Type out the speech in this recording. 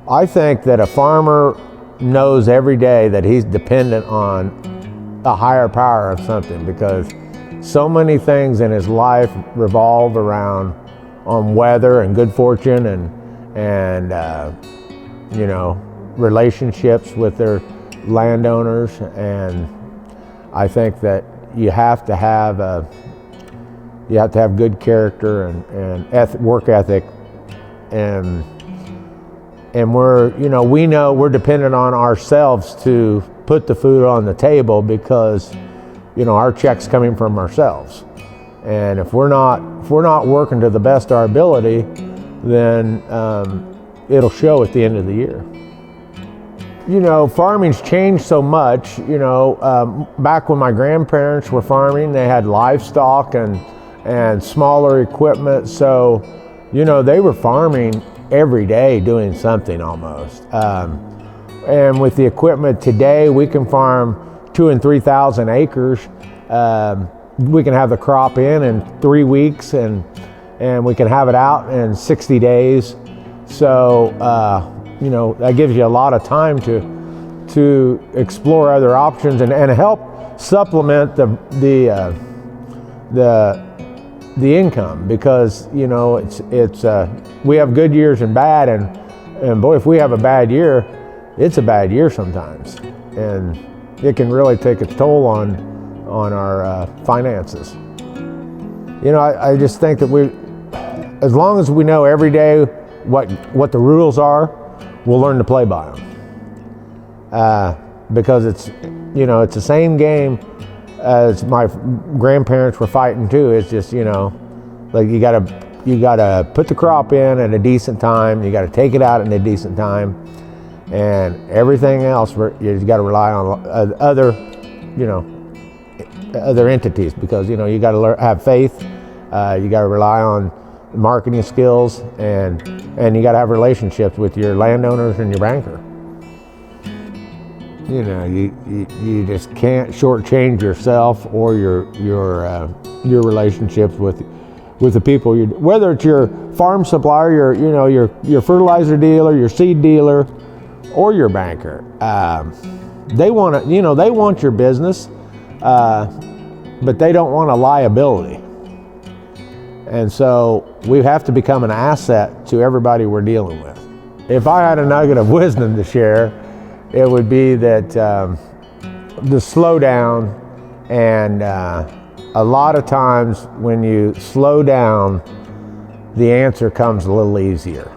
I think that a farmer knows every day that he's dependent on a higher power of something, because so many things in his life revolve around on weather and good fortune and you know, relationships with their landowners. And I think that you have to have good character and work ethic, and we know we're dependent on ourselves to put the food on the table, because our check's coming from ourselves. And if we're not working to the best of our ability, then it'll show at the end of the year. Farming's changed so much. Back when my grandparents were farming, they had livestock and smaller equipment, so they were farming every day, doing something almost. And with the equipment today, we can farm 2,000 and 3,000 acres. We can have the crop in 3 weeks, and we can have it out in 60 days. So that gives you a lot of time to explore other options and help supplement the income, because it's we have good years and bad, and boy, if we have a bad year, it's a bad year sometimes, and it can really take a toll on our finances. I just think that as long as we know every day what the rules are, we'll learn to play by them. Because it's the same game as my grandparents were fighting too. It's just like you gotta put the crop in at a decent time. You gotta take it out at a decent time, and everything else you gotta rely on other entities, because you gotta have faith. You gotta rely on marketing skills, and you gotta have relationships with your landowners and your banker. You just can't shortchange yourself or your relationships with the people. Whether it's your farm supplier, your fertilizer dealer, your seed dealer, or your banker, they want your business, but they don't want a liability. And so we have to become an asset to everybody we're dealing with. If I had a nugget of wisdom to share, it would be that the slow down, and a lot of times when you slow down, the answer comes a little easier.